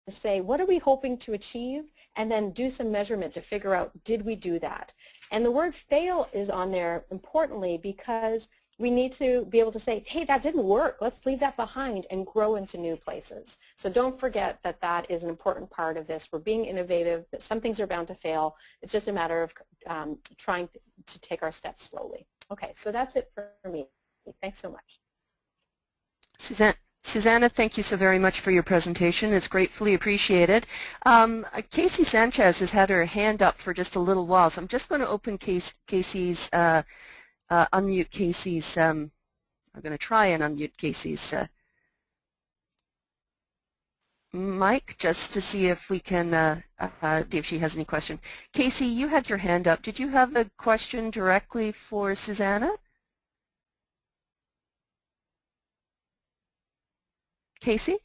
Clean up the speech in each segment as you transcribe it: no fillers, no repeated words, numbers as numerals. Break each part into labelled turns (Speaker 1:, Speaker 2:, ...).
Speaker 1: say, what are we hoping to achieve? And then do some measurement to figure out, did we do that? And the word fail is on there importantly because we need to be able to say, hey, that didn't work. Let's leave that behind and grow into new places. So don't forget that that is an important part of this. We're being innovative. Some things are bound to fail. It's just a matter of trying to take our steps slowly. Okay, so that's it for me. Thanks so much.
Speaker 2: Susanna, thank you so very much for your presentation. It's gratefully appreciated. Casey Sanchez has had her hand up for just a little while, so I'm just going to open Casey's unmute Casey's, I'm going to try and unmute Casey's mic just to see if we can, see if she has any question. Casey, you had your hand up. Did you have a question directly for Susanna? Casey?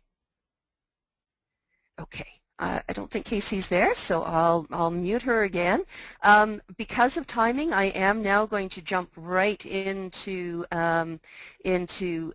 Speaker 2: Okay. I don't think Casey's there, so I'll mute her again. Because of timing, I am now going to jump right into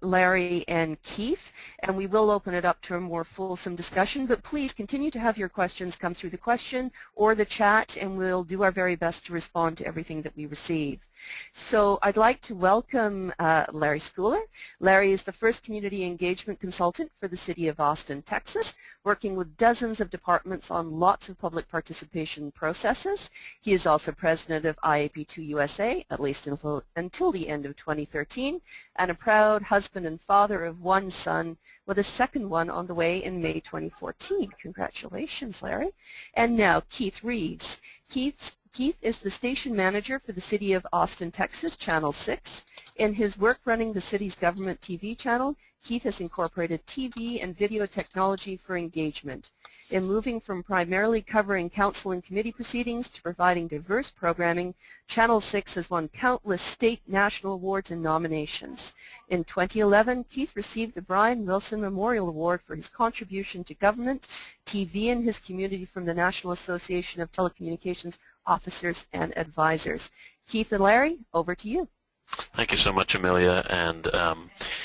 Speaker 2: Larry and Keith, and we will open it up to a more fulsome discussion. But please continue to have your questions come through the question or the chat, and we'll do our very best to respond to everything that we receive. So I'd like to welcome Larry Schooler. Larry is the first community engagement consultant for the City of Austin, Texas, working with dozens of departments on lots of public participation processes. He is also president of IAP2 USA, at least until the end of 2013, and a proud husband and father of one son with a second one on the way in May 2014. Congratulations, Larry. And now Keith Reeves. Keith is the station manager for the City of Austin, Texas, Channel 6. In his work running the city's government TV channel, Keith has incorporated TV and video technology for engagement. In moving from primarily covering council and committee proceedings to providing diverse programming, Channel 6 has won countless state, national awards and nominations. In 2011, Keith received the Brian Wilson Memorial Award for his contribution to government, TV in his community from the National Association of Telecommunications Officers and Advisors. Keith and Larry, over to you.
Speaker 3: Thank you so much, Amelia, and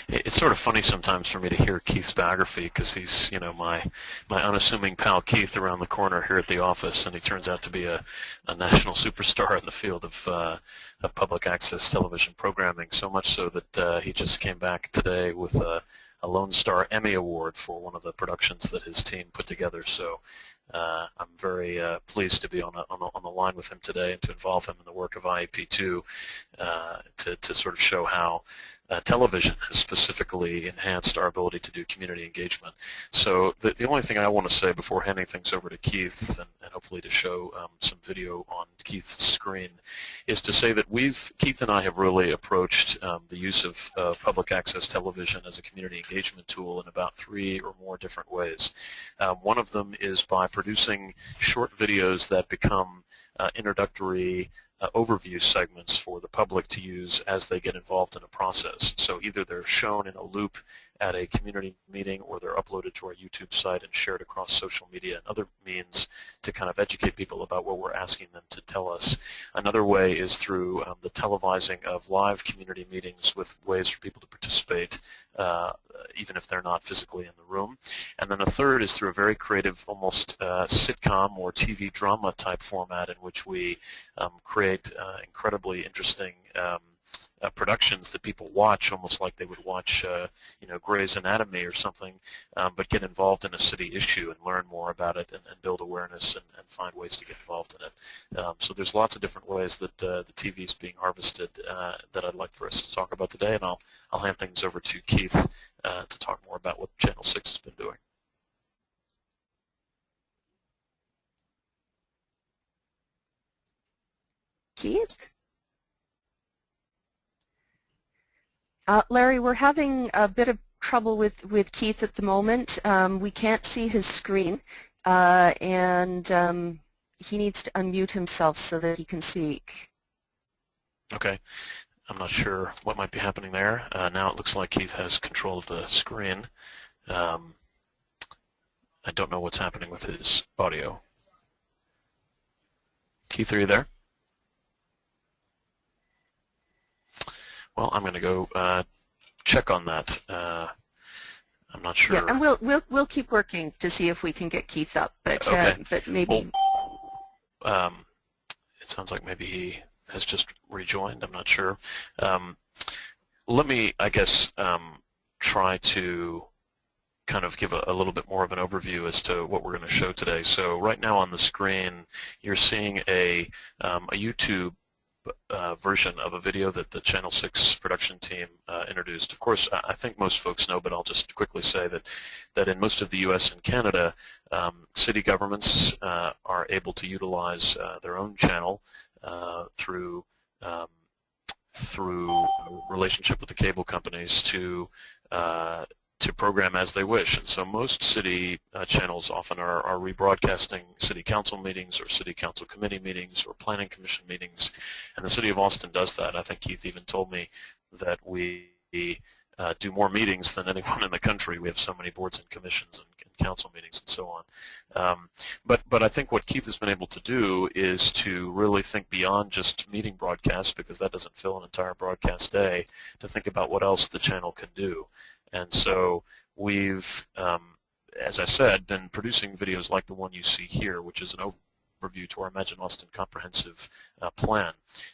Speaker 3: it's sort of funny sometimes for me to hear Keith's biography because he's, you know, my unassuming pal Keith around the corner here at the office, and he turns out to be a national superstar in the field of public access television programming, so much so that he just came back today with a Lone Star Emmy Award for one of the productions that his team put together. So I'm very pleased to be on the line with him today and to involve him in the work of IAP2 to sort of show how television has specifically enhanced our ability to do community engagement. So the only thing I want to say before handing things over to Keith and hopefully to show some video on Keith's screen is to say that Keith and I have really approached the use of public access television as a community engagement tool in about 3 or more different ways. One of them is by producing short videos that become introductory overview segments for the public to use as they get involved in a process. So either they're shown in a loop at a community meeting or they're uploaded to our YouTube site and shared across social media and other means to kind of educate people about what we're asking them to tell us. Another way is through the televising of live community meetings with ways for people to participate even if they're not physically in the room. And then a third is through a very creative, almost sitcom or TV drama type format in which we create incredibly interesting productions that people watch almost like they would watch you know, Grey's Anatomy or something, but get involved in a city issue and learn more about it and build awareness and find ways to get involved in it. So there's lots of different ways that the TV is being harvested that I'd like for us to talk about today, and I'll hand things over to Keith to talk more about what Channel 6 has been doing.
Speaker 2: Keith? Larry, we're having a bit of trouble with Keith at the moment. We can't see his screen, and he needs to unmute himself so that he can speak.
Speaker 3: Okay. I'm not sure what might be happening there. Now it looks like Keith has control of the screen. I don't know what's happening with his audio. Keith, are you there? Well, I'm going to go check on that. I'm not
Speaker 2: Yeah,
Speaker 3: sure.
Speaker 2: and we'll keep working to see if we can get Keith up, but
Speaker 3: Okay.
Speaker 2: but maybe.
Speaker 3: Well, it sounds like maybe he has just rejoined. I'm not sure. Let me, I guess, try to kind of give a little bit more of an overview as to what we're going to show today. So right now on the screen, you're seeing a YouTube version of a video that the Channel 6 production team introduced. Of course, I think most folks know, but I'll just quickly say that in most of the U.S. and Canada, city governments are able to utilize their own channel through relationship with the cable companies to program as they wish. And so most city channels often are rebroadcasting city council meetings or city council committee meetings or planning commission meetings, and the city of Austin does that. I think Keith even told me that we do more meetings than anyone in the country. We have so many boards and commissions and council meetings and so on. But I think what Keith has been able to do is to really think beyond just meeting broadcasts, because that doesn't fill an entire broadcast day, to think about what else the channel can do. And so we've, as I said, been producing videos like the one you see here, which is an overview to our Imagine Austin comprehensive plan.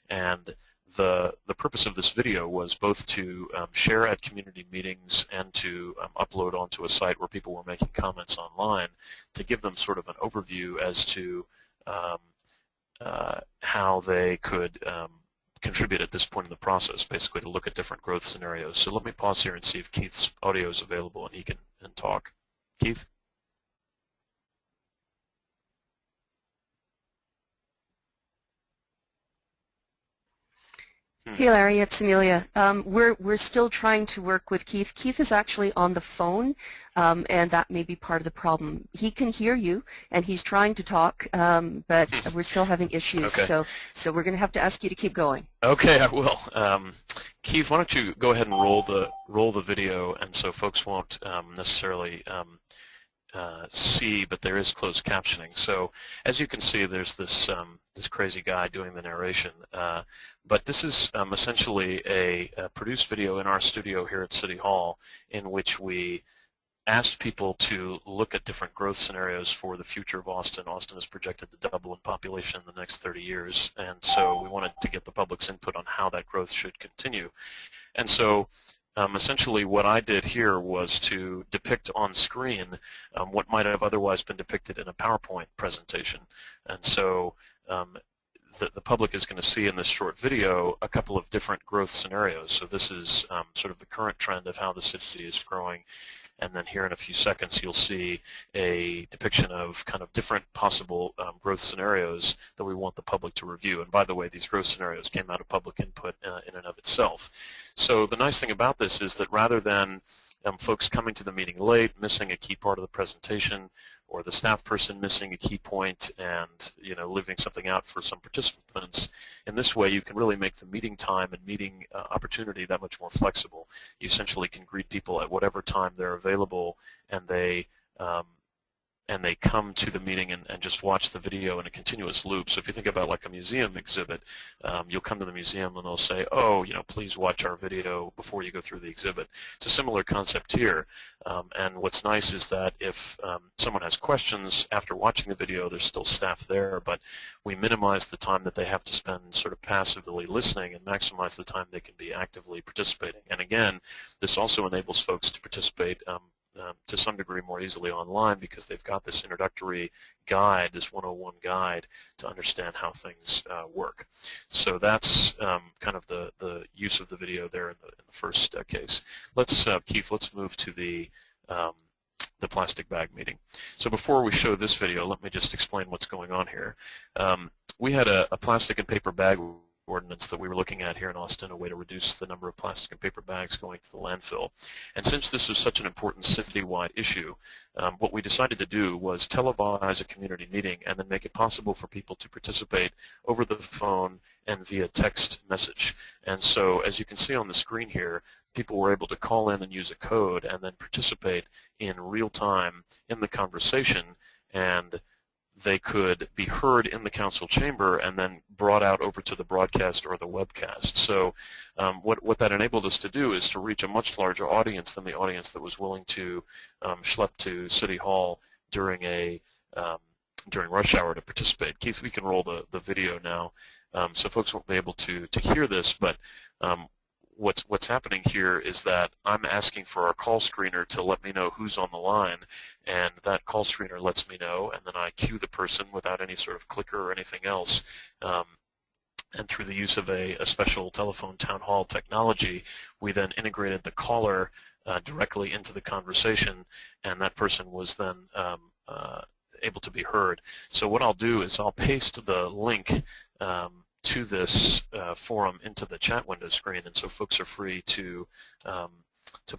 Speaker 3: And the purpose of this video was both to share at community meetings and to upload onto a site where people were making comments online, to give them sort of an overview as to how they could contribute at this point in the process, basically to look at different growth scenarios. So let me pause here and see if Keith's audio is available and he can talk. Keith?
Speaker 2: Hey Larry, it's Amelia. We're still trying to work with Keith. Keith is actually on the phone, and that may be part of the problem. He can hear you, and he's trying to talk, but we're still having issues.
Speaker 3: Okay.
Speaker 2: So we're going to have to ask you to keep going.
Speaker 3: Okay, I will. Keith, why don't you go ahead and roll the video, and so folks won't necessarily see, but there is closed captioning. So as you can see, there's this this crazy guy doing the narration, but this is essentially a produced video in our studio here at City Hall, in which we asked people to look at different growth scenarios for the future of Austin. Austin is projected to double in population in the next 30 years, and so we wanted to get the public's input on how that growth should continue. And so essentially what I did here was to depict on screen what might have otherwise been depicted in a PowerPoint presentation. And so the public is going to see in this short video a couple of different growth scenarios. So this is sort of the current trend of how the city is growing. And then here in a few seconds you'll see a depiction of kind of different possible growth scenarios that we want the public to review. And by the way, these growth scenarios came out of public input in and of itself. So the nice thing about this is that rather than folks coming to the meeting late, missing a key part of the presentation, or the staff person missing a key point and leaving something out for some participants, in this way you can really make the meeting time and meeting opportunity that much more flexible. You essentially can greet people at whatever time they're available, and they come to the meeting and just watch the video in a continuous loop. So if you think about like a museum exhibit, you'll come to the museum and they'll say, oh, please watch our video before you go through the exhibit. It's a similar concept here. And what's nice is that if someone has questions after watching the video, there's still staff there, but we minimize the time that they have to spend sort of passively listening and maximize the time they can be actively participating. And again, this also enables folks to participate to some degree more easily online, because they've got this introductory guide, this 101 guide, to understand how things work. So that's kind of the use of the video there in the first case. Let's Keith, let's move to the plastic bag meeting. So before we show this video, let me just explain what's going on here. We had a plastic and paper bag ordinance that we were looking at here in Austin, a way to reduce the number of plastic and paper bags going to the landfill. And since this was such an important citywide issue, what we decided to do was televise a community meeting and then make it possible for people to participate over the phone and via text message. And so as you can see on the screen here, people were able to call in and use a code and then participate in real time in the conversation. And they could be heard in the council chamber and then brought out over to the broadcast or the webcast. So what that enabled us to do is to reach a much larger audience than the audience that was willing to schlep to City Hall during during rush hour to participate. Keith, we can roll the video now, so folks won't be able to hear this, but what's happening here is that I'm asking for our call screener to let me know who's on the line, and that call screener lets me know, and then I cue the person without any sort of clicker or anything else. And through the use of a special telephone town hall technology, we then integrated the caller directly into the conversation, and that person was then able to be heard. So what I'll do is I'll paste the link to this forum into the chat window screen, and so folks are free to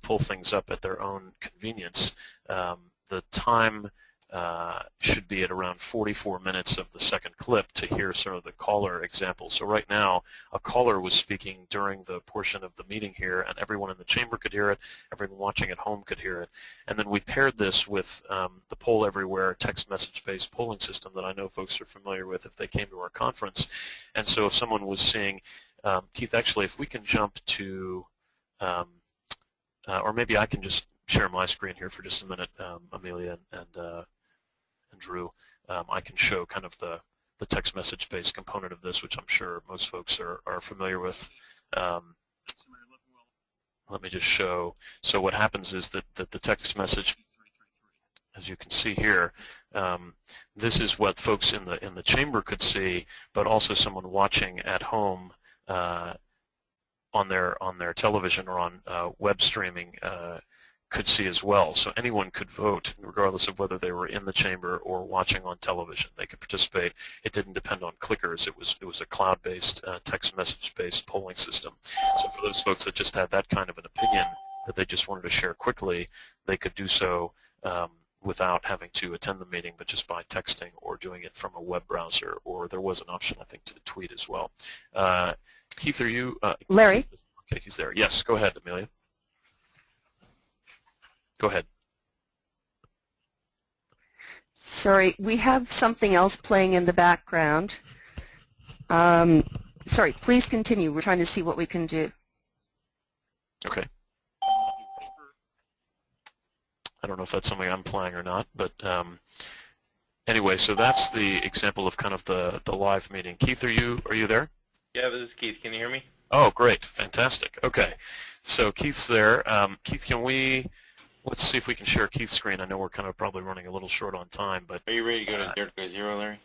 Speaker 3: pull things up at their own convenience. The time should be at around 44 minutes of the second clip to hear sort of the caller example. So right now, a caller was speaking during the portion of the meeting here, and everyone in the chamber could hear it, everyone watching at home could hear it. And then we paired this with the Poll Everywhere text message-based polling system that I know folks are familiar with if they came to our conference. And so if someone was saying, Keith, actually, if we can jump to, or maybe I can just share my screen here for just a minute, Amelia and Drew. I can show kind of the text message-based component of this, which I'm sure most folks are familiar with. Let me just show. So what happens is that the text message, as you can see here, this is what folks in the chamber could see, but also someone watching at home on their television or on web streaming could see as well. So anyone could vote, regardless of whether they were in the chamber or watching on television. They could participate. It didn't depend on clickers. It was a cloud-based, text message-based polling system. So for those folks that just had that kind of an opinion that they just wanted to share quickly, they could do so without having to attend the meeting, but just by texting or doing it from a web browser, or there was an option, I think, to tweet as well. Keith, are you?
Speaker 2: Larry?
Speaker 3: Keith, okay, he's there. Yes, go ahead, Amelia. Go ahead.
Speaker 2: Sorry, we have something else playing in the background. Sorry, please continue. We're trying to see what we can do.
Speaker 3: Okay. I don't know if that's something I'm playing or not, but anyway, so that's the example of kind of the live meeting. Keith, are you there?
Speaker 4: Yeah, this is Keith. Can you hear me?
Speaker 3: Oh, great. Fantastic. Okay. So Keith's there. Keith, let's see if we can share Keith's screen. I know we're kind of probably running a little short on time, but...
Speaker 4: Are you ready to go to Dare to Go Zero, Larry?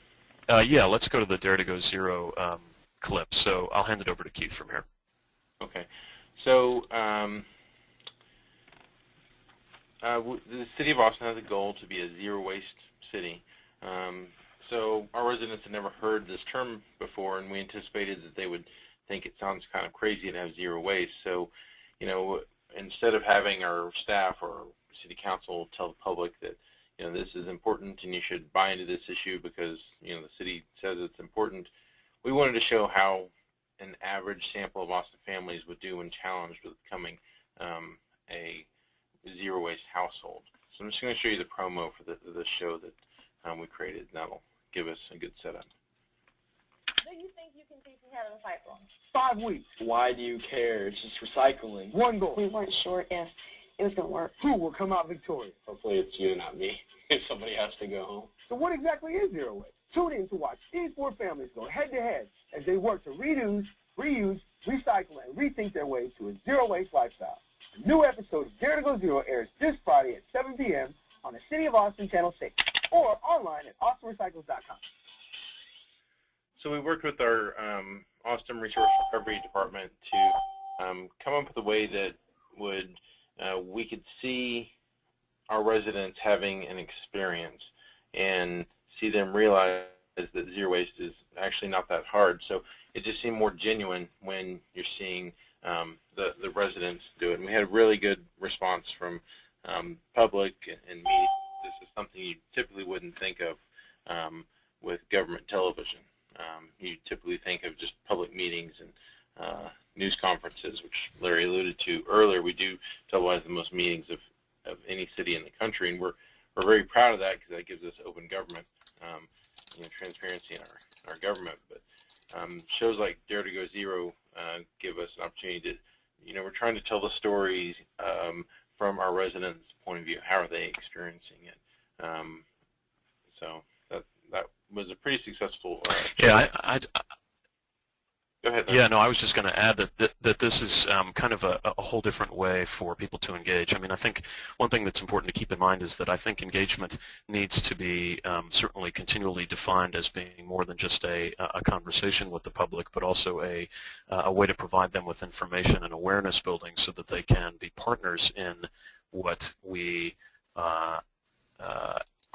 Speaker 3: Yeah, let's go to the Dare to Go Zero clip. So I'll hand it over to Keith from here.
Speaker 4: Okay. So the City of Austin has a goal to be a zero-waste city. So our residents had never heard this term before, and we anticipated that they would think it sounds kind of crazy to have zero waste. So, you know, instead of having our staff or city council tell the public that, you know, this is important and you should buy into this issue because, you know, the city says it's important, we wanted to show how an average sample of Austin families would do when challenged with becoming a zero-waste household. So I'm just going to show you the promo for the show that we created, and that'll give us a good setup.
Speaker 5: Do you think you can teach me how to recycle?
Speaker 6: 5 weeks. Why do you care? It's just recycling. One goal.
Speaker 5: We weren't sure if it was going to work.
Speaker 6: Who will come out victorious?
Speaker 7: Hopefully it's you, not me, if somebody has to go home.
Speaker 6: So what exactly is zero waste? Tune in to watch these 4 families go head-to-head as they work to reduce, reuse, recycle, and rethink their way to a zero-waste lifestyle. A new episode of Dare to Go Zero airs this Friday at 7 p.m. on the City of Austin Channel 6 or online at austinrecycles.com.
Speaker 4: So we worked with our Austin Resource Recovery Department to come up with a way that would we could see our residents having an experience and see them realize that zero waste is actually not that hard. So it just seemed more genuine when you're seeing the residents do it. And we had a really good response from public and media. This is something you typically wouldn't think of with government television. You typically think of just public meetings and news conferences, which Larry alluded to earlier. We do televise the most meetings of any city in the country, and we're very proud of that because that gives us open government. transparency in our government. But shows like Dare to Go Zero give us an opportunity to, we're trying to tell the stories from our residents' point of view. How are they experiencing it? So that was a pretty successful.
Speaker 3: Yeah,
Speaker 4: Go ahead.
Speaker 3: Yeah, no, I was just going to add that this is kind of a whole different way for people to engage. I mean, I think one thing that's important to keep in mind is that I think engagement needs to be certainly continually defined as being more than just a conversation with the public, but also a way to provide them with information and awareness building so that they can be partners in what we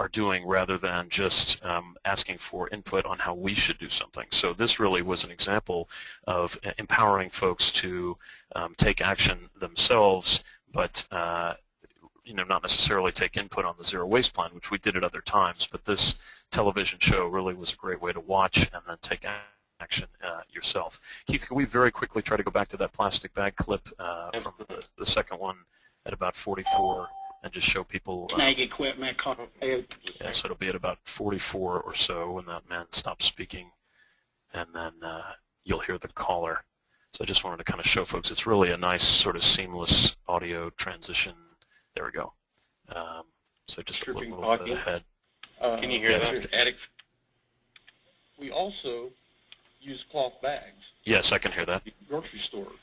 Speaker 3: are doing rather than just asking for input on how we should do something. So this really was an example of empowering folks to take action themselves, but not necessarily take input on the zero waste plan, which we did at other times. But this television show really was a great way to watch and then take action yourself. Keith, can we very quickly try to go back to that plastic bag clip from the second one at about 44? And just show people.
Speaker 7: Snag equipment.
Speaker 3: Yeah, so it'll be at about 44 or so when that man stops speaking, and then you'll hear the caller. So I just wanted to kind of show folks it's really a nice sort of seamless audio transition. There we go. So just a little bit ahead.
Speaker 4: Can you hear that?
Speaker 8: Attic. We also use cloth bags.
Speaker 3: Yes, I can hear that.
Speaker 8: At the grocery store,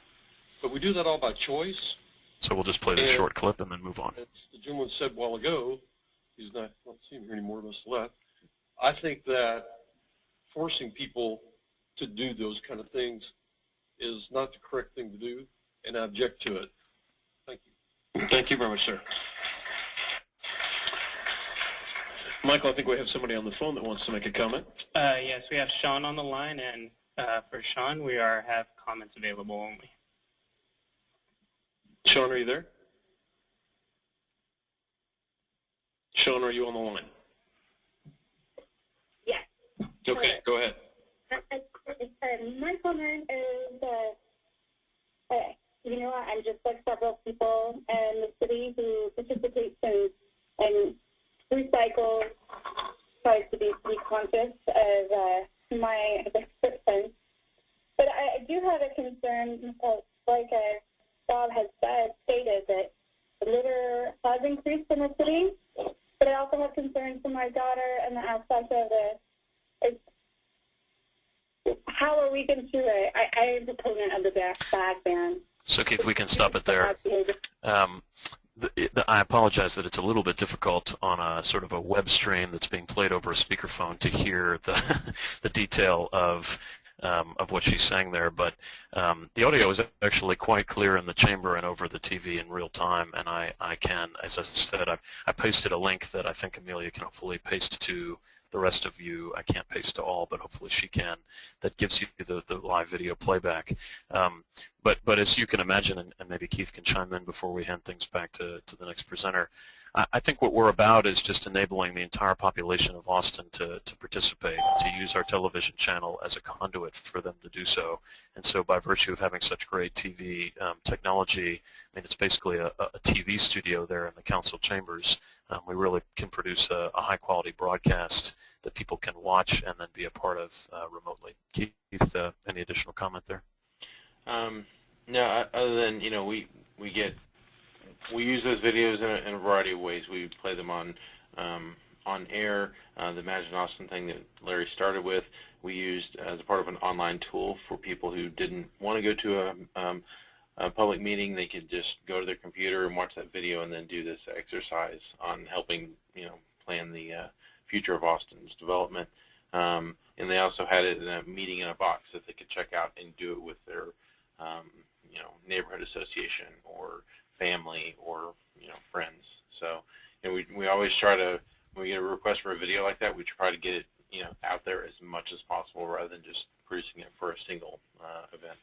Speaker 8: but we do that all by choice.
Speaker 3: So we'll just play this short clip and then move on.
Speaker 8: As the gentleman said a while ago, he's not seeing here anymore, of us left. I think that forcing people to do those kind of things is not the correct thing to do, and I object to it. Thank you.
Speaker 9: Thank you very much, sir. Michael, I think we have somebody on the phone that wants to make a comment.
Speaker 10: Yes, we have Sean on the line, and for Sean, we have comments available only.
Speaker 9: Sean, are you there? Sean, are you on the line?
Speaker 5: Yes.
Speaker 9: Okay, go ahead.
Speaker 5: My comment is that, I'm just like several people in the city who participate and recycle, tries to be conscious of my footprint. But I do have a concern, like Bob has stated, that litter has increased in the city, but I also have concerns for my daughter and the aspect of how are we going to, I am a proponent of the bag ban.
Speaker 3: So Keith, we can stop it there. I apologize that it's a little bit difficult on a sort of a web stream that's being played over a speakerphone to hear the detail of what she's saying there, but the audio is actually quite clear in the chamber and over the TV in real time, and I can, as I said, I pasted a link that I think Amelia can hopefully paste to the rest of you. I can't paste to all, but hopefully she can. That gives you the live video playback. But as you can imagine, and maybe Keith can chime in before we hand things back to the next presenter, I think what we're about is just enabling the entire population of Austin to participate, to use our television channel as a conduit for them to do so. And so by virtue of having such great TV technology, I mean, it's basically a TV studio there in the council chambers. We really can produce a high-quality broadcast that people can watch and then be a part of remotely. Keith, any additional comment there?
Speaker 4: No, other than, we use those videos in a variety of ways. We play them on air. The Imagine Austin thing that Larry started with, we used as a part of an online tool for people who didn't want to go to a public meeting. They could just go to their computer and watch that video and then do this exercise on helping, plan the future of Austin's development. And they also had it in a meeting in a box that they could check out and do it with their, neighborhood association or family or, friends. So, we always try to, when we get a request for a video like that, we try to get it, out there as much as possible rather than just producing it for a single event.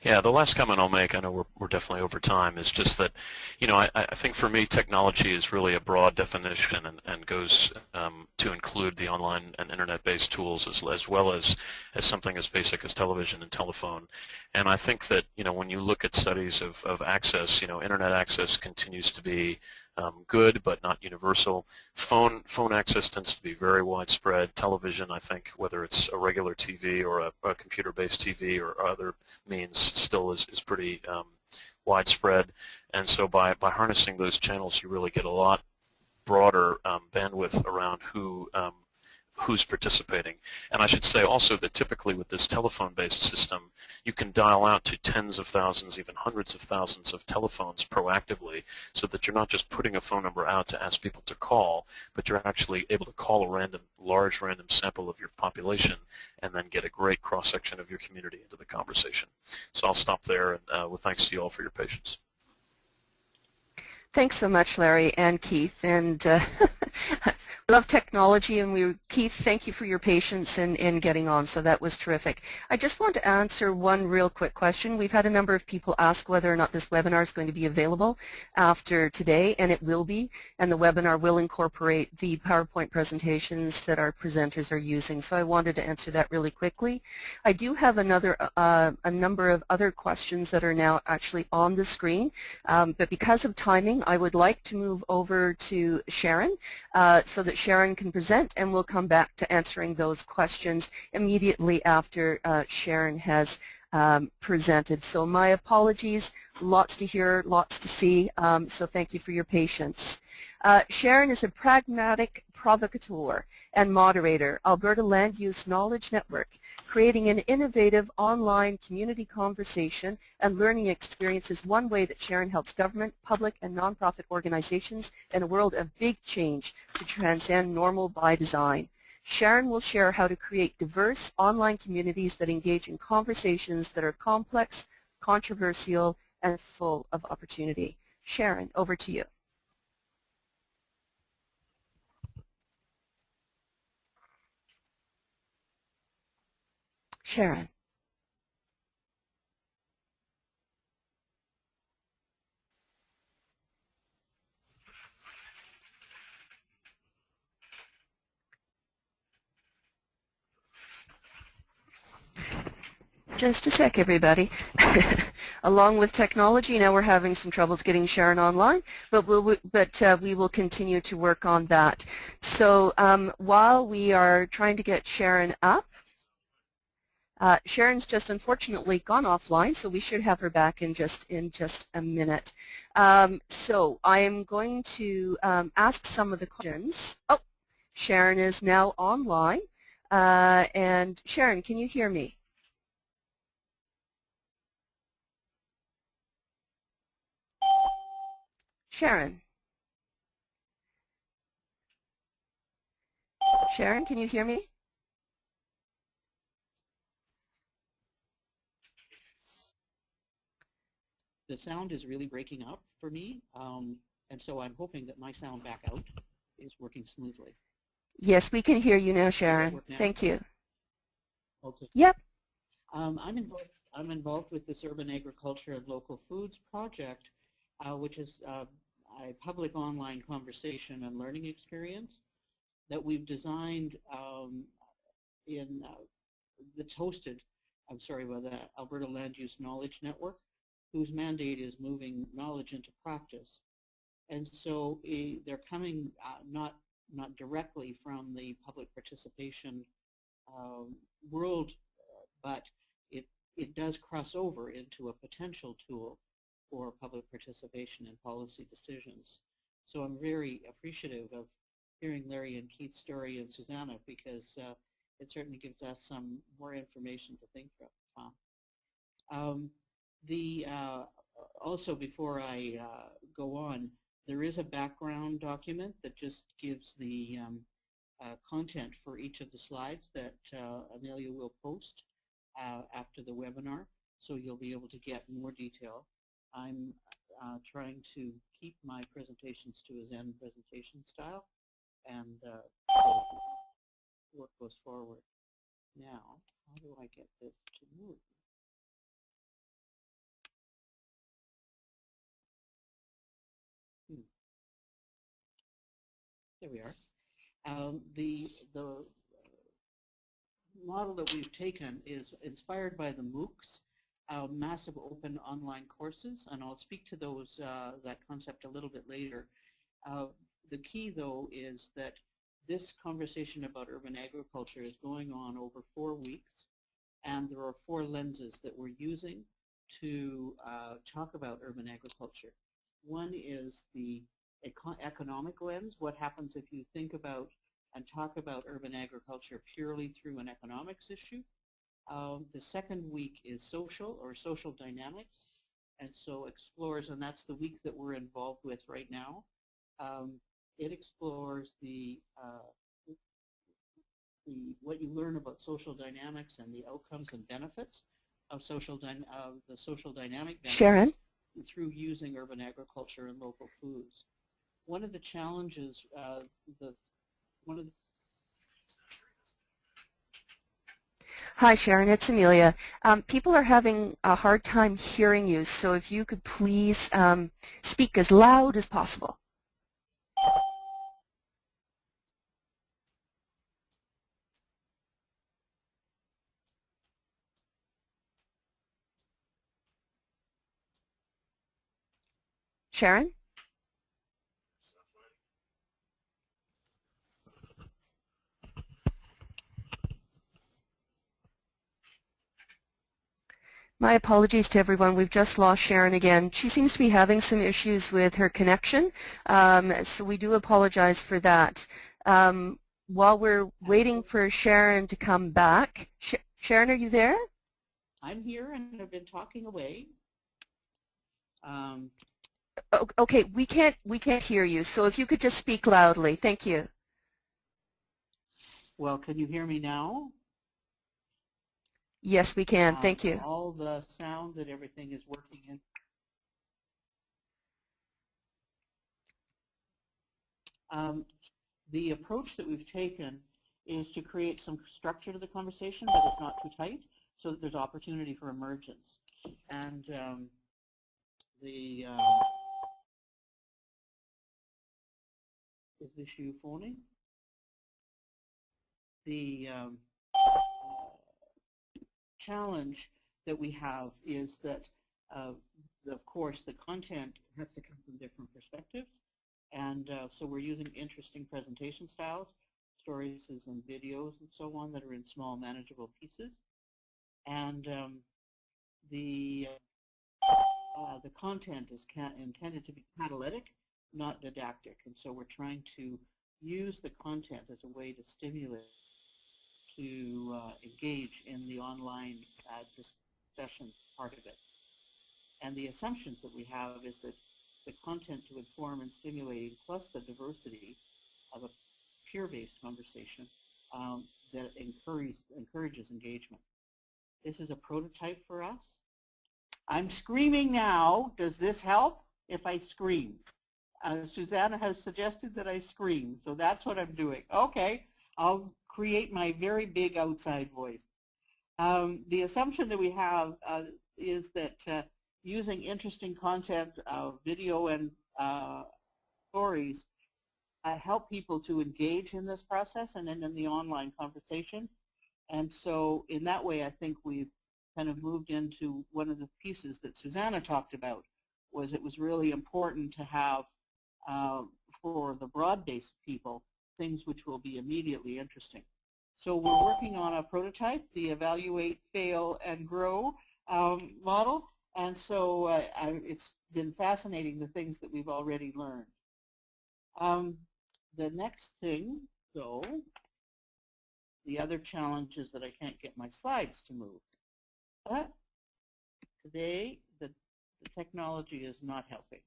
Speaker 3: Yeah, the last comment I'll make, I know we're definitely over time, is just that, I think for me technology is really a broad definition and goes to include the online and internet-based tools as well as something as basic as television and telephone. And I think that, when you look at studies of access, internet access continues to be good but not universal. Phone access tends to be very widespread. Television, I think, whether it's a regular TV or a computer-based TV or other means, still is pretty widespread. And so by harnessing those channels, you really get a lot broader bandwidth around who's participating. And I should say also that typically with this telephone-based system, you can dial out to tens of thousands, even hundreds of thousands of telephones proactively, so that you're not just putting a phone number out to ask people to call, but you're actually able to call a large random sample of your population and then get a great cross-section of your community into the conversation. So I'll stop there, and with thanks to you all for your patience.
Speaker 2: Thanks so much, Larry and Keith. And we love technology, and Keith, thank you for your patience in getting on. So that was terrific. I just want to answer one real quick question. We've had a number of people ask whether or not this webinar is going to be available after today, and it will be. And the webinar will incorporate the PowerPoint presentations that our presenters are using. So I wanted to answer that really quickly. I do have a number of other questions that are now actually on the screen, but because of timing, I would like to move over to Sharon so that Sharon can present, and we'll come back to answering those questions immediately after Sharon has presented. So my apologies, lots to hear, lots to see, so thank you for your patience. Sharon is a pragmatic provocateur and moderator, Alberta Land Use Knowledge Network, creating an innovative online community conversation and learning experience is one way that Sharon helps government, public, and nonprofit organizations in a world of big change to transcend normal by design. Sharon will share how to create diverse online communities that engage in conversations that are complex, controversial, and full of opportunity. Sharon, over to you. Sharon. Just a sec, everybody. Along with technology, now we're having some troubles getting Sharon online, but we will continue to work on that. So while we are trying to get Sharon up, Sharon's just unfortunately gone offline, so we should have her back in just a minute. So I am going to ask some of the questions. Oh, Sharon is now online. And Sharon, can you hear me? Sharon. Sharon, can you hear me?
Speaker 11: The sound is really breaking up for me, and so I'm hoping that my sound back out is working smoothly.
Speaker 2: Yes, we can hear you now, Sharon.
Speaker 11: Now?
Speaker 2: Thank you.
Speaker 11: Okay.
Speaker 2: Yep.
Speaker 11: I'm involved with this Urban Agriculture and Local Foods project, which is a public online conversation and learning experience that we've designed that's hosted, by the Alberta Land Use Knowledge Network, whose mandate is moving knowledge into practice. And so they're coming not directly from the public participation world, but it does cross over into a potential tool for public participation in policy decisions. So I'm very appreciative of hearing Larry and Keith's story and Susanna, because it certainly gives us some more information to think from. Also, before I go on, there is a background document that just gives the content for each of the slides that Amelia will post after the webinar, so you'll be able to get more detail. I'm trying to keep my presentations to a Zen presentation style, and so work goes forward. Now, how do I get this to move? There we are. The model that we've taken is inspired by the MOOCs, massive open online courses, and I'll speak to those that concept a little bit later. The key, though, is that this conversation about urban agriculture is going on over 4 weeks, and there are 4 lenses that we're using to talk about urban agriculture. One is the economic lens. What happens if you think about and talk about urban agriculture purely through an economics issue? The second week is social or social dynamics, and so explores, and that's the week that we're involved with right now. It explores what you learn about social dynamics and the outcomes and benefits of the social dynamic benefits
Speaker 2: Sharon?
Speaker 11: through using urban agriculture and local foods. One of the challenges,
Speaker 2: Hi, Sharon. It's Amelia. People are having a hard time hearing you, so if you could please speak as loud as possible. Sharon? My apologies to everyone. We've just lost Sharon again. She seems to be having some issues with her connection, so we do apologize for that. While we're waiting for Sharon to come back, Sharon, are you there?
Speaker 11: I'm here and I've been talking away.
Speaker 2: Okay, we can't hear you, so if you could just speak loudly. Thank you.
Speaker 11: Well, can you hear me now?
Speaker 2: Yes, we can. Thank you.
Speaker 11: All the sound and everything is working in. The approach that we've taken is to create some structure to the conversation, but it's not too tight, so that there's opportunity for emergence. And is this you phoning? The challenge that we have is that, of course, the content has to come from different perspectives. And so we're using interesting presentation styles, stories and videos and so on that are in small, manageable pieces. And the content is intended to be catalytic, not didactic. And so we're trying to use the content as a way to stimulate, to engage in the online discussion part of it. And the assumptions that we have is that the content to inform and stimulate, plus the diversity of a peer-based conversation that encourages engagement. This is a prototype for us. I'm screaming now. Does this help if I scream? Susanna has suggested that I scream, so that's what I'm doing. Okay, I'll create my very big outside voice. The assumption that we have is that using interesting content, video and stories help people to engage in this process and in the online conversation. And so in that way, I think we've kind of moved into one of the pieces that Susanna talked about, was it was really important to have, for the broad-based people, things which will be immediately interesting. So we're working on a prototype, the evaluate, fail, and grow model. And so it's been fascinating, the things that we've already learned. The next thing, though, the other challenge is that I can't get my slides to move. But today, the technology is not helping.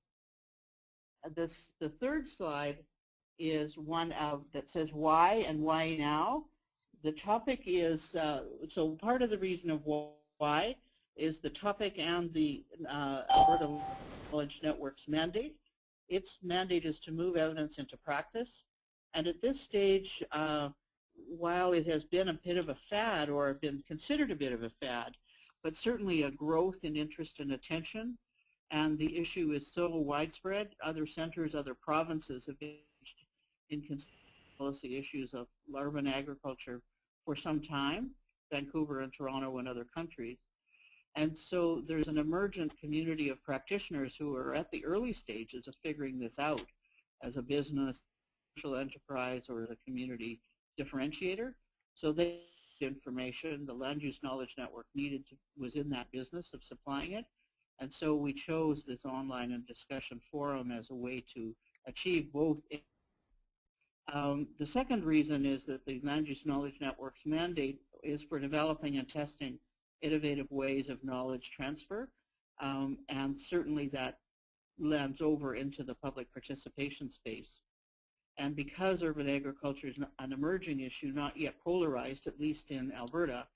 Speaker 11: The third slide is one that says why and why now. The topic is, so part of the reason of why is the topic and the Alberta Knowledge Network's mandate. Its mandate is to move evidence into practice. And at this stage, while it has been a bit of a fad, or been considered a bit of a fad, but certainly a growth in interest and attention, and the issue is so widespread, other centers, other provinces have engaged policy issues of urban agriculture for some time, Vancouver and Toronto and other countries. And so there's an emergent community of practitioners who are at the early stages of figuring this out as a business, social enterprise, or as a community differentiator. So they information, the Land Use Knowledge Network was in that business of supplying it. And so we chose this online and discussion forum as a way to achieve both. The second reason is that the Land Use Knowledge Network's mandate is for developing and testing innovative ways of knowledge transfer, and certainly that lands over into the public participation space. And because urban agriculture is an emerging issue, not yet polarized, at least in Alberta,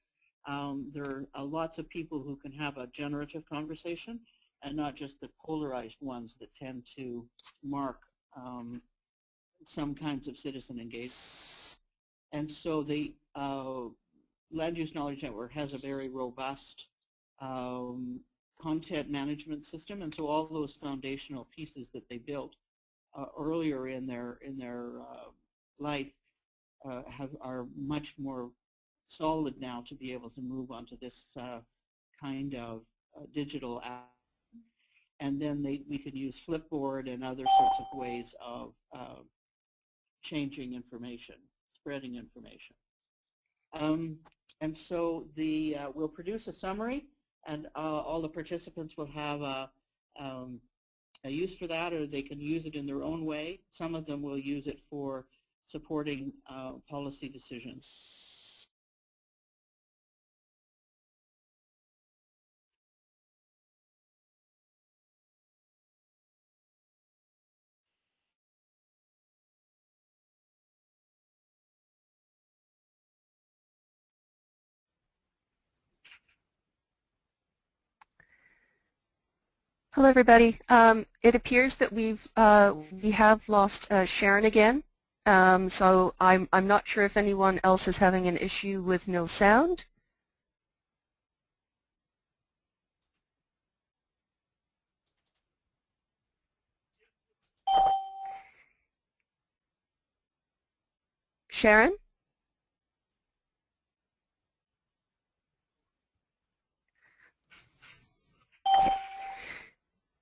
Speaker 11: there are lots of people who can have a generative conversation and not just the polarized ones that tend to mark some kinds of citizen engagement. And so the Land Use Knowledge Network has a very robust content management system, and so all those foundational pieces that they built earlier in their life are much more solid now to be able to move onto this kind of digital app. And then we can use Flipboard and other sorts of ways of changing information, spreading information. And so we'll produce a summary, and all the participants will have a use for that, or they can use it in their own way. Some of them will use it for supporting policy decisions.
Speaker 2: Hello, everybody. It appears that we have lost Sharon again. So I'm not sure if anyone else is having an issue with no sound. Sharon?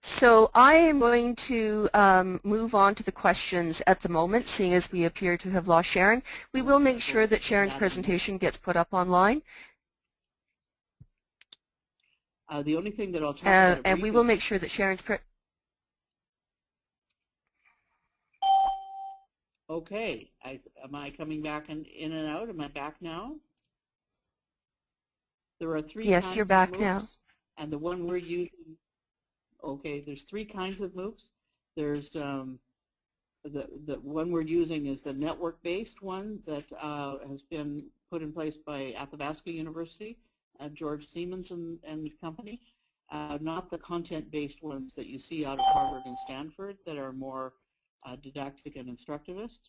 Speaker 2: So I am going to move on to the questions at the moment, seeing as we appear to have lost Sharon. We will make sure that Sharon's presentation gets put up online.
Speaker 11: The only thing that I'll talk about
Speaker 2: and we will make sure that Sharon's
Speaker 11: Okay, am I coming back in and out? Am I back now? There are three
Speaker 2: Yes,
Speaker 11: kinds
Speaker 2: you're back
Speaker 11: of MOOCs,
Speaker 2: now.
Speaker 11: and the one we're using, okay, there's three kinds of MOOCs. There's the one we're using is the network-based one that has been put in place by Athabasca University, George Siemens and company, not the content-based ones that you see out of Harvard and Stanford that are more didactic and instructivist.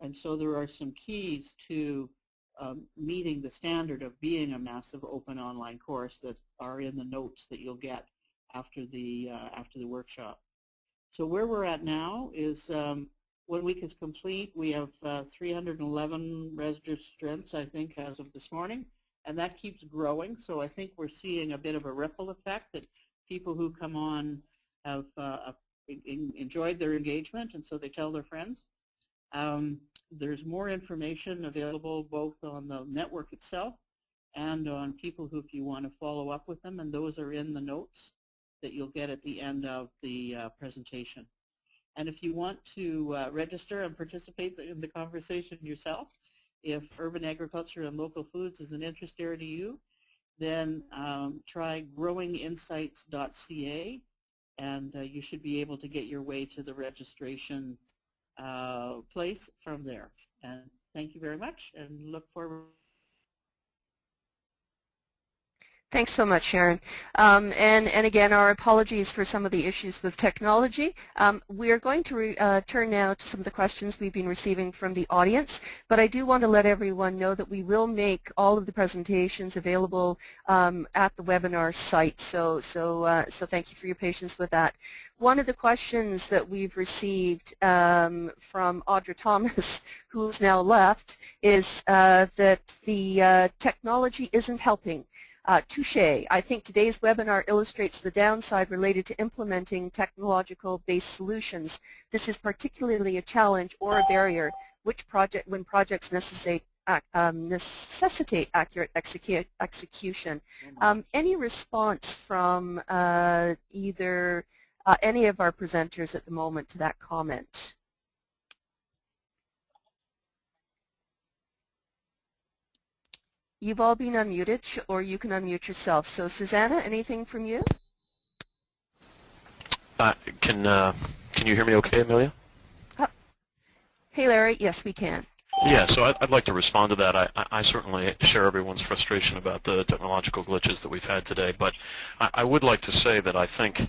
Speaker 11: And so there are some keys to meeting the standard of being a massive open online course that are in the notes that you'll get after the workshop. So where we're at now is 1 week is complete. We have 311 registrants, I think, as of this morning, and that keeps growing. So I think we're seeing a bit of a ripple effect that people who come on have enjoyed their engagement, and so they tell their friends. There's more information available both on the network itself and on people who, if you want to follow up with them, and those are in the notes that you'll get at the end of the presentation. And if you want to register and participate in the conversation yourself, if urban agriculture and local foods is an interest area to you, then try growinginsights.ca, and you should be able to get your way to the registration place from there. And thank you very much, and look forward.
Speaker 2: Thanks so much, Sharon. And again, our apologies for some of the issues with technology. We are going to turn now to some of the questions we've been receiving from the audience, but I do want to let everyone know that we will make all of the presentations available at the webinar site. So thank you for your patience with that. One of the questions that we've received from Audra Thomas, who's now left, is that the technology isn't helping. Touché. I think today's webinar illustrates the downside related to implementing technological-based solutions. This is particularly a challenge or a barrier when projects necessitate accurate execution. Any response from either any of our presenters at the moment to that comment? You've all been unmuted, or you can unmute yourself. So, Susanna, anything from you?
Speaker 3: Can you hear me okay, Amelia?
Speaker 2: Hey, Larry. Yes, we can.
Speaker 3: Yeah, so I'd like to respond to that. I certainly share everyone's frustration about the technological glitches that we've had today, but I would like to say that I think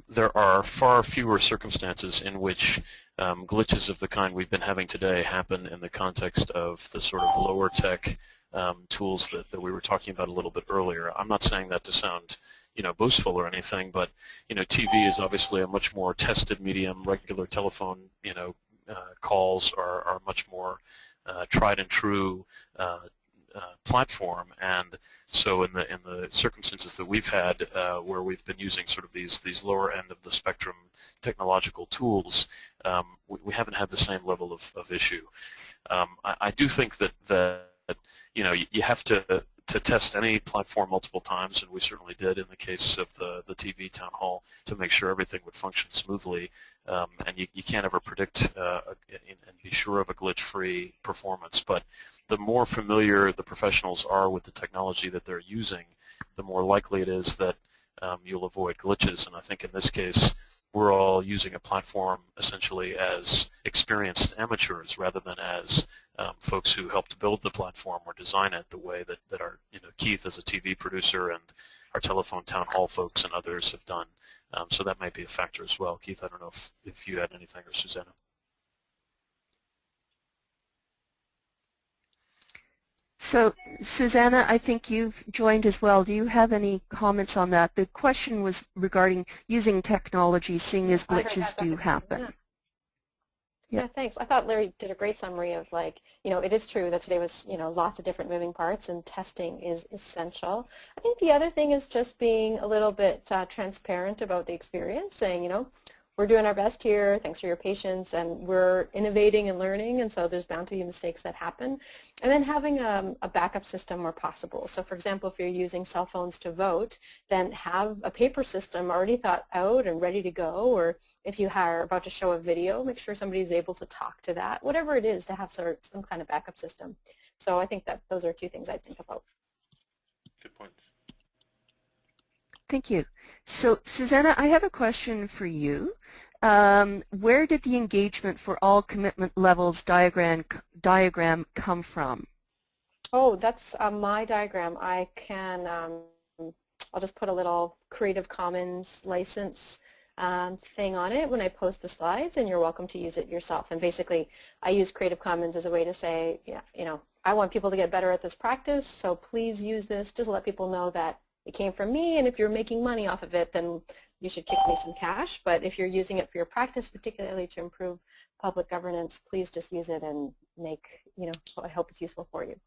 Speaker 3: there are far fewer circumstances in which glitches of the kind we've been having today happen in the context of the sort of lower tech tools that we were talking about a little bit earlier. I'm not saying that to sound boastful or anything, but TV is obviously a much more tested medium. Regular telephone calls are much more tried and true platform, and so in the circumstances that we've had where we've been using sort of these lower end of the spectrum technological tools, we haven't had the same level of issue. I do think that you have to test any platform multiple times, and we certainly did in the case of the TV town hall to make sure everything would function smoothly. And you can't ever predict and be sure of a glitch-free performance. But the more familiar the professionals are with the technology that they're using, the more likely it is that you'll avoid glitches. And I think in this case, we're all using a platform essentially as experienced amateurs rather than as folks who helped build the platform or design it the way that our, Keith as a TV producer and our telephone town hall folks and others have done. So that might be a factor as well. Keith, I don't know if you had anything, or Susanna.
Speaker 2: So, Susanna, I think you've joined as well. Do you have any comments on that? The question was regarding using technology, seeing as glitches do happen.
Speaker 1: Yeah, thanks. I thought Larry did a great summary of, like, it is true that today was, lots of different moving parts, and testing is essential. I think the other thing is just being a little bit transparent about the experience, saying, we're doing our best here, thanks for your patience, and we're innovating and learning, and so there's bound to be mistakes that happen. And then having a backup system where possible. So for example, if you're using cell phones to vote, then have a paper system already thought out and ready to go, or if you are about to show a video, make sure somebody's able to talk to that, whatever it is, to have some kind of backup system. So I think that those are two things I'd think about.
Speaker 4: Good points.
Speaker 2: Thank you. So, Susanna, I have a question for you. Where did the engagement for all commitment levels diagram come from?
Speaker 1: Oh, that's my diagram. I can, I'll just put a little Creative Commons license thing on it when I post the slides, and you're welcome to use it yourself. And basically, I use Creative Commons as a way to say, I want people to get better at this practice, so please use this. Just let people know that it came from me, and if you're making money off of it, then you should kick me some cash. But if you're using it for your practice, particularly to improve public governance, please just use it and make, I hope it's useful for you.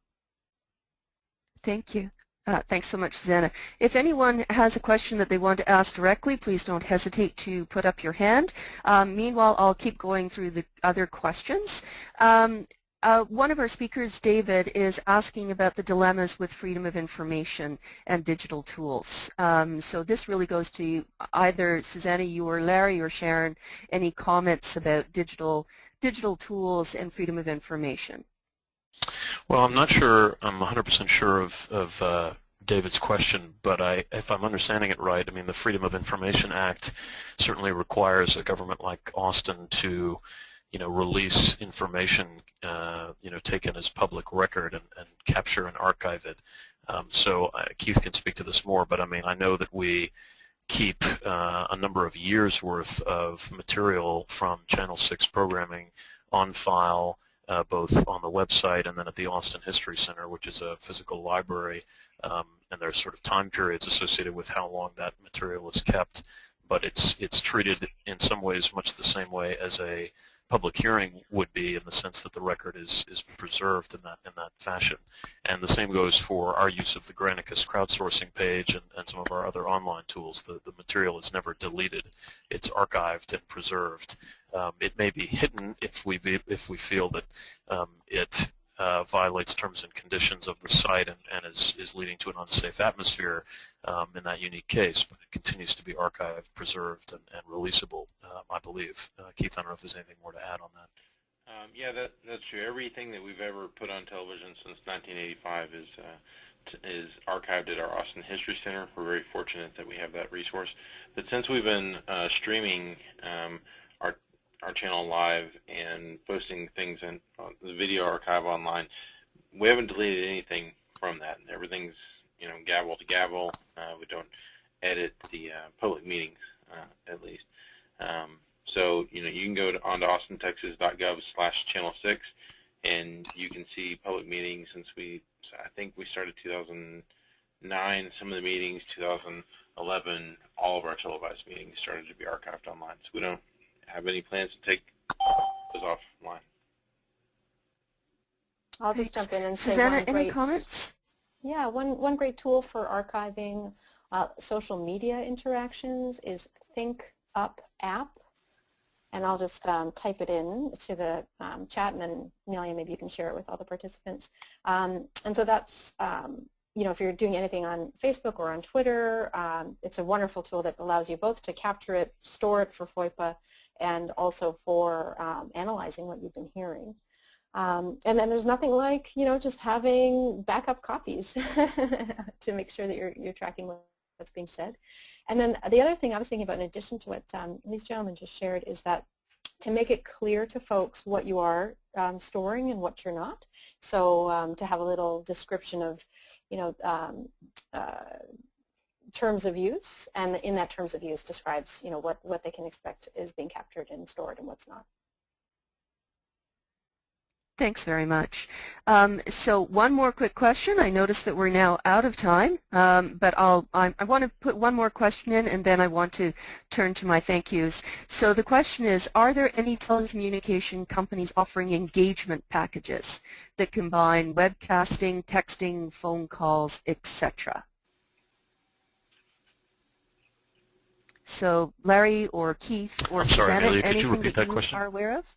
Speaker 2: Thank you. Thanks so much, Susanna. If anyone has a question that they want to ask directly, please don't hesitate to put up your hand. Meanwhile, I'll keep going through the other questions. One of our speakers, David, is asking about the dilemmas with freedom of information and digital tools. So this really goes to either Susanna, you or Larry or Sharon, any comments about digital tools and freedom of information?
Speaker 3: Well, I'm not sure, I'm 100% sure of David's question, but if I'm understanding it right, I mean, the Freedom of Information Act certainly requires a government like Austin to release information, taken as public record and capture and archive it. So Keith can speak to this more, but I mean, I know that we keep a number of years worth of material from Channel 6 programming on file, both on the website and then at the Austin History Center, which is a physical library, and there's sort of time periods associated with how long that material is kept, but it's treated in some ways much the same way as a public hearing would be, in the sense that the record is preserved in that fashion. And the same goes for our use of the Granicus crowdsourcing page and some of our other online tools. The material is never deleted. It's archived and preserved. It may be hidden if we feel that it violates terms and conditions of the site and is leading to an unsafe atmosphere in that unique case, but it continues to be archived, preserved, and releasable, I believe. Keith, I don't know if there's anything more to add on that.
Speaker 4: Yeah, that's true. Everything that we've ever put on television since 1985 is archived at our Austin History Center. We're very fortunate that we have that resource. But since we've been streaming our channel live and posting things in the video archive online, we haven't deleted anything from that. Everything's, gavel to gavel. We don't edit the public meetings, at least. So, you can go onto austintexas.gov/channel6, and you can see public meetings since I think we started 2009, some of the meetings, 2011, all of our televised meetings started to be archived online. So we don't have any plans to take those offline.
Speaker 1: I'll just jump in and say
Speaker 2: Susanna, any comments?
Speaker 1: Yeah, one great tool for archiving social media interactions is Think Up app. And I'll just type it in to the chat, and then Amelia, maybe you can share it with all the participants. And so that's, if you're doing anything on Facebook or on Twitter, it's a wonderful tool that allows you both to capture it, store it for FOIPA, and also for analyzing what you've been hearing. And then there's nothing like, just having backup copies to make sure that you're tracking what's being said. And then the other thing I was thinking about, in addition to what these gentlemen just shared, is that to make it clear to folks what you are storing and what you're not. So to have a little description of, terms of use, and in that terms of use describes, what they can expect is being captured and stored and what's not.
Speaker 2: Thanks very much. So one more quick question. I noticed that we're now out of time, but I want to put one more question in, and then I want to turn to my thank yous. So the question is, are there any telecommunication companies offering engagement packages that combine webcasting, texting, phone calls, etc.? So Larry or Keith or Susanna,
Speaker 3: Amelia,
Speaker 2: anything that you are aware of?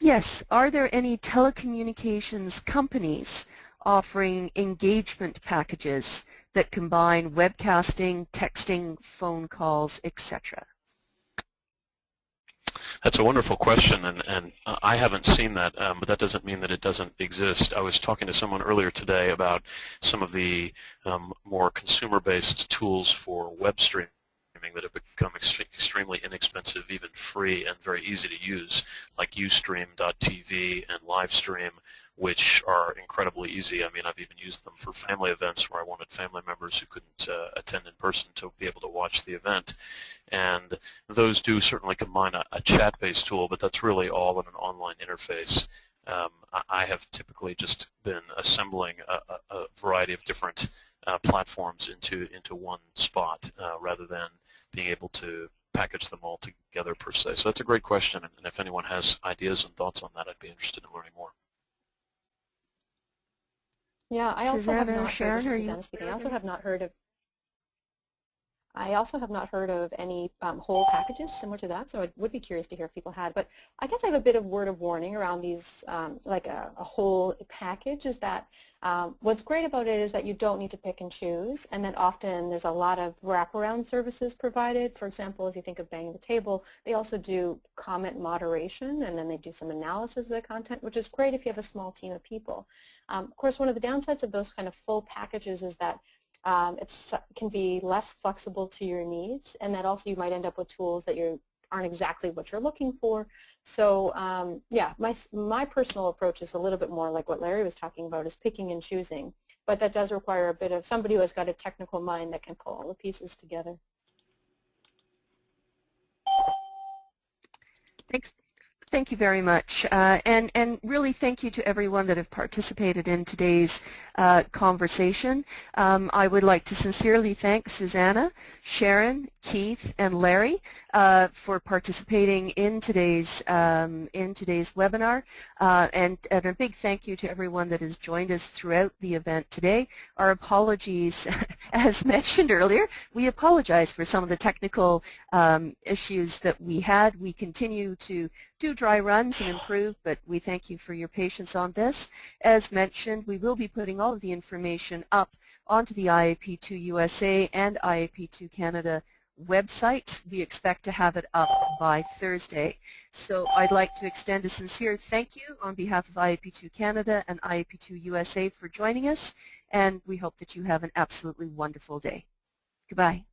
Speaker 2: Yes. Are there any telecommunications companies offering engagement packages that combine webcasting, texting, phone calls, etc.?
Speaker 3: That's a wonderful question, and I haven't seen that, but that doesn't mean that it doesn't exist. I was talking to someone earlier today about some of the more consumer-based tools for web streaming that have become extremely inexpensive, even free, and very easy to use, like Ustream.tv and Livestream, which are incredibly easy. I mean, I've even used them for family events where I wanted family members who couldn't attend in person to be able to watch the event. And those do certainly combine a chat-based tool, but that's really all in an online interface. I have typically just been assembling a variety of different platforms into one spot rather than being able to package them all together per se. So that's a great question, and if anyone has ideas and thoughts on that, I'd be interested in learning more.
Speaker 1: Yeah, I also have not heard, this is
Speaker 2: Sharon,
Speaker 1: Susanna speaking, I also have not heard of any whole packages similar to that, so I would be curious to hear if people had. But I guess I have a bit of word of warning around these, like a whole package, is that what's great about it is that you don't need to pick and choose, and that often there's a lot of wraparound services provided. For example, if you think of Bang the Table, they also do comment moderation, and then they do some analysis of the content, which is great if you have a small team of people. Of course, one of the downsides of those kind of full packages is that it can be less flexible to your needs, and that also you might end up with tools that you're aren't exactly what you're looking for. So yeah, my personal approach is a little bit more like what Larry was talking about, is picking and choosing. But that does require a bit of somebody who has got a technical mind that can pull all the pieces together.
Speaker 2: Thanks. Thank you very much. And really thank you to everyone that have participated in today's conversation. I would like to sincerely thank Susanna, Sharon, Keith, and Larry for participating in today's webinar. And a big thank you to everyone that has joined us throughout the event today. Our apologies, as mentioned earlier, we apologize for some of the technical issues that we had. We continue to do dry runs and improve, but we thank you for your patience on this. As mentioned, we will be putting all of the information up onto the IAP2 USA and IAP2 Canada websites. We expect to have it up by Thursday. So I'd like to extend a sincere thank you on behalf of IAP2 Canada and IAP2 USA for joining us, and we hope that you have an absolutely wonderful day. Goodbye.